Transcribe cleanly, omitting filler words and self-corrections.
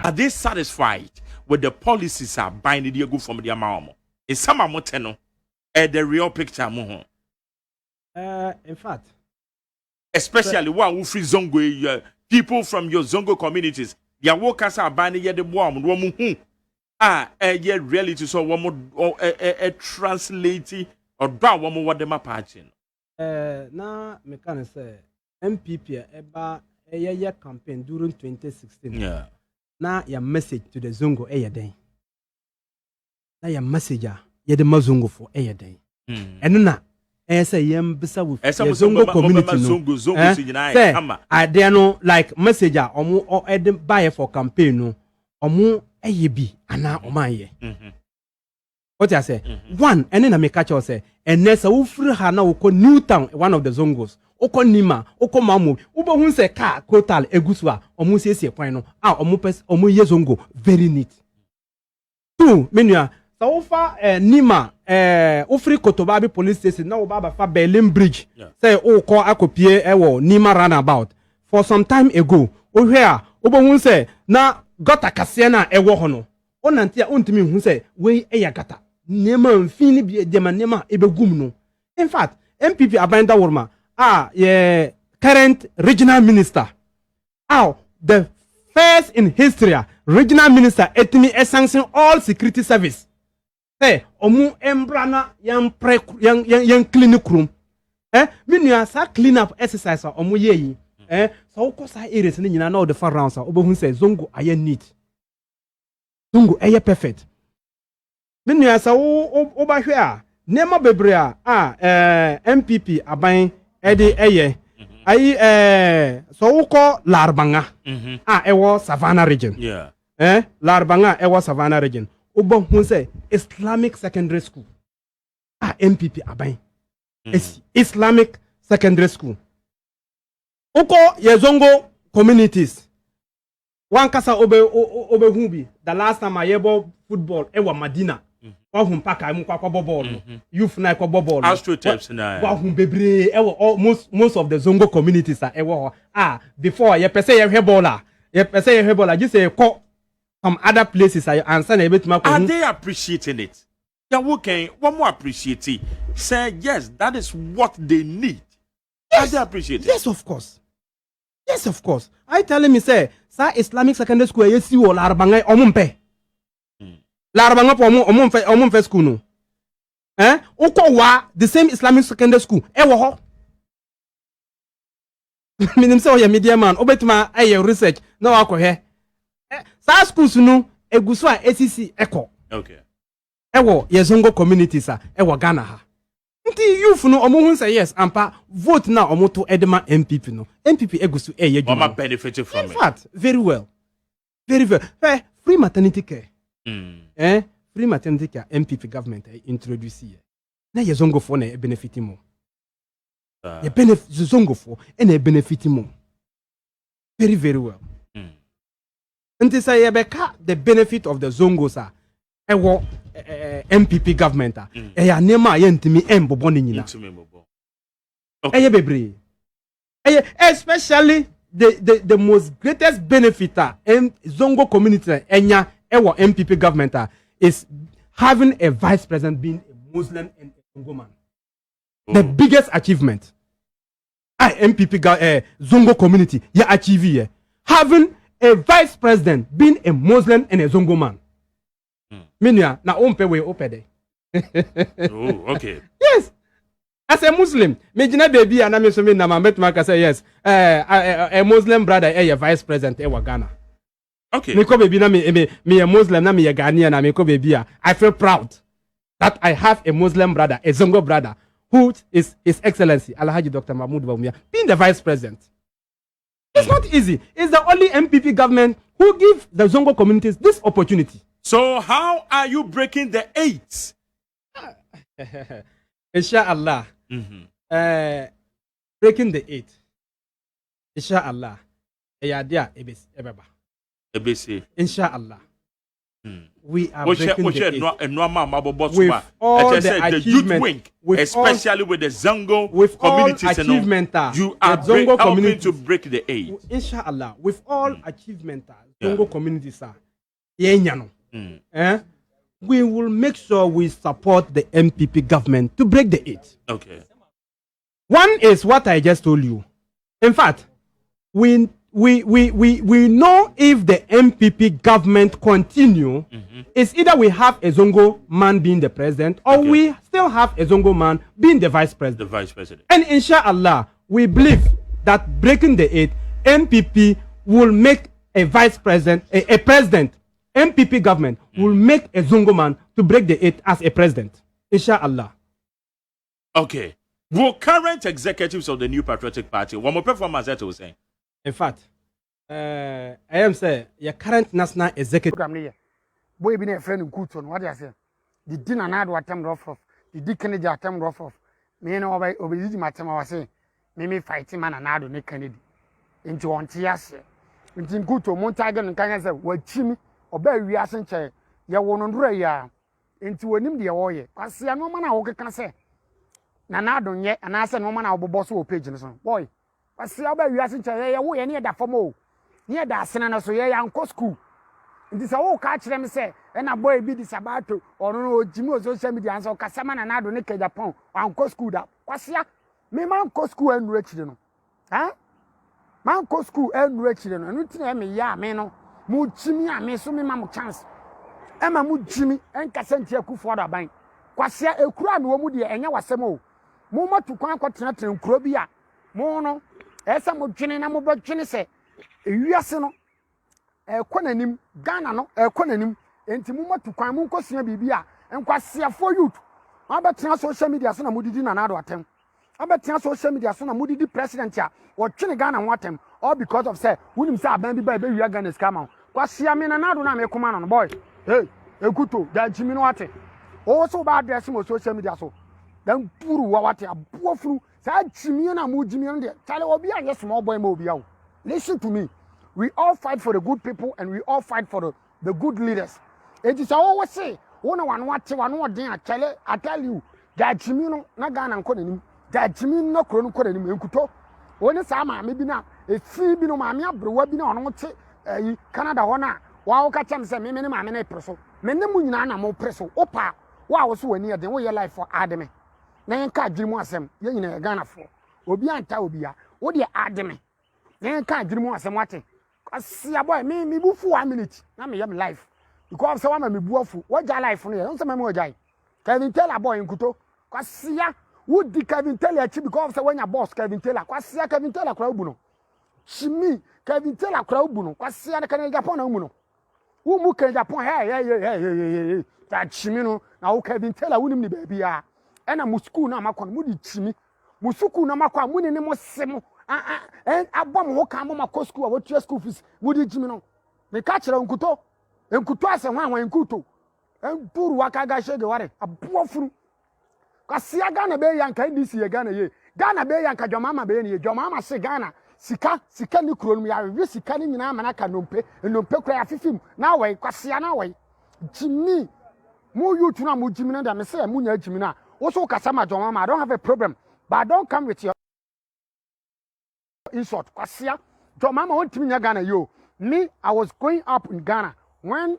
Are they satisfied with the policies are binding the go from the amount? In some amount, the real picture, in fact, especially one who free Zongo, people from your Zongo communities, their workers are binding the bomb. Reality so one more translating or down one more what them are patching. Now, me can say MPP eba a campaign during 2016. Yeah. Now your message to the Zongo day. Now your message ya the Mazungo for day. And na say yem bisa with Zongo community no. I there no like messenger or buy for campaign no omu bi ana omaye. What I say? One, and then I make catch you say, and there's a ufri hana uko Newtown, one of the Zongos, uko Nima, uko Mamu, uba hunse ka kotal eguswa, omu se kwano, omu ye Zongo, very neat. Two, menua, sa ufa Nima, ufri Kotobabi police station, na ubaba fa Berlin Bridge, say uko akopie ewo Nima runabout. For some time ago, uhere, uba hunse na gota kasiena ewo hono. Onantia untimi hunse we eyagata. Nema mfini bi dema nema ebegum no. In fact, MPP Abanda Worma current regional minister. The first in history regional minister etimi sanction all security service. Hey, omu embrana yang clinic room. Minua sa clean up exercise omu yeyi. So ko sa areas ni nyina na o the far round sa obehun say Zongo aye neat. Zongo aye perfect. Minua sa o ba hwe a nema bebre a MPP aban ede aye so uko Larbanga ewo Savannah region. Yeah. Larbanga ewo Savannah region. Obo hun say Islamic secondary school. MPP aban. Islamic secondary school. Uko ye Zongo communities. One kasa obe hubi. The last time I ever football ewa Madina. Wahum paka mu kwa ball. Youth na kwa ball. Astroturfs na. Wahum bebre ewa most of the Zongo communities are ewa before ye pese ye hebola. Ye pese ye hebola just say ko some other places are answer na betima ko. Are they appreciating it? Yeah, okay. One more appreciate it. Say yes, that is what they need. Yes. Are they appreciate it? Yes, of course. Yes, of course. I tell me say, sa Islamic secondary school yesi wo Larbanga omumpe. Larbanga po omumfe school no. Uko wa the same Islamic secondary school wo ho. Minim say o media man, obetima aye research na wa ko he. Sa schools no eguso a ACC eko. Okay. Ewo ye Zongo communities ewo Ghana ha. Nti youth no omo say yes ampa vote na omo to edema MPP no. MPP egusu eye djuma. Mama benefited from it. In fact, very well. Very well. Free maternity care. Free maternity care MPP government introduce here. Na ye Zongo for na benefit mo. Ye benefit Zongo for and benefit mo. Very very well. Nti say ye beka the benefit of the Zongos ewo MPP government ya nema ye ntimi embobo ni nyina. Okay. Bebre. Especially the most greatest benefit Zongo community enya ewo MPP government is having a vice president being a Muslim and a Zongo man. The biggest achievement MPP Zongo community ya achieve here. Having a vice president being a Muslim and a Zongo man. Minya na ompe we opede. Oh, okay. Yes. As a Muslim, me jina baby and me so me na met ma say yes. A Muslim brother a vice president e Ghana. Okay. Me ko baby na me a Muslim na me a Ghanaian na me ko baby I feel proud that I have a Muslim brother, a Zongo brother who is His Excellency Alhaji Dr. Mahmoud Bawumia being the vice president. It's not easy. It's the only MPP government who give the Zongo communities this opportunity. So how are you breaking the 8? Inshallah. Breaking the 8. Inshallah. Inshallah. We are breaking the 8. With all the achievement, especially with the Zongo with communities, achievement, you are helping to break the 8. Inshallah. With all achievement, Zongo communities are. We will make sure we support the MPP government to break the 8. Okay. One is what I just told you. In fact, we know if the MPP government continue, it's either we have a Zongo man being the president or we still have a Zongo man being the vice president. The vice president. And inshallah, we believe that breaking the 8, MPP will make a vice president, a president. MPP government will make a Zongo man to break the 8 as a president. Inshallah. Okay. Will current executives of the New Patriotic Party, one more performance that was saying? In fact, I am saying your current national executive. Boy, be a friend of good one. What do you say? The dinner not what time rough off. The Dick Kennedy at time rough off. Me no obey my time. I was saying, me fighting man and I don't make Kennedy into 1 year. Into good to Montagan and Kanga said, well, Jimmy, obey we are saying, ya won on Raya into an India warrior. I see a woman I can say. Nana don't yet, and I said, no man, I'll be boss of pigeons. Boy, I see how you are saying, yeah, we near that for more. Near that, Senator, so yeah, Uncle School. This all catch them say, and a boy be this about to, or no, Jimmy was social media, and so Casaman and I don't make a pound, Uncle School that. Quasia, me man co school and rich, you know. Huh? Man co school and rich, you know, and you tell me, yeah, man, Moo Jimmy, I may so me mamma chance. Emma Moo Jimmy and Cassantia could for the bank. Quasia, a crown woman, and you was some more. Moma to Quanquat and Crobia. Mono, as some of Jenny and Mobile Jenny say, Yasino. Quananim, Ghana, no, Quananim, and Timuma to Quamuco Bibia, and Quasia for you. I bet social media son of Moody in another attempt. I bet social media son of Moody president or Chinigan and Watem, all because of say, wouldn't say, baby, you are going to scam out. Quasia mean another name, command on boy. Hey, a good to that Jimmy Wate. Also bad dressing with social media so. Then poor what a poor flu, said Jimmy and Amu Jimmy and the Talobia, yes, small boy mobile. Listen to me. We all fight for the good people and we all fight for the good leaders. It is always say, one more day, I tell you, that Jimmy no Nagan and Conin, that Jimmy no Crono Conin in Kuto. When it's Sama, maybe now, a free bino mamma, webinar on Canada honor, while Catcham say, many mamma presso, many munana more presso, opa, wow, so near the way your life for Adame. Then can't dream was him, you in a Ghana for, Obian Taubia, what dear Adame. Then can't dream was him watching. I see a boy, me move for 1 minute. Now me young life. Because someone me buafu. What your life for me? Don't say me more jai. Kevin tell a boy in Kuto. Cause would the Kevin tell a chip because when your boss Kevin Taylor. Cause Kevin Taylor crowbuno. She me Kevin Taylor crowbuno. Cause the Canadian Japan umuno. Who mook in Japan? Hey. That chimino. Now Kevin Taylor wouldn't be baby. And a musku na makon moody chimmy. Musuku na makwa muni ne mo semo. And I bomb who come on my co school, what your school fees, would you know? The catcher on Kuto, and Kutuas and one in Kuto, and poor Wakaga shake water, a poor fruit. Cassia Gana Bay and Candy see a Ghana ye. Ghana Bay and Kajamama Bay, your mamma say Ghana, Sika, Sikani Kron, are really cunning in Amanaka no pay, and no pay cry 15. Now way, Cassia now way. Jimmy, more you to know Mujimina than Messiah Munya Jimina. Also, Casama Jomama, I don't have a problem, but don't come with your insult. Kwasia, your mama went to me Ghana, yo. Me, I was growing up in Ghana when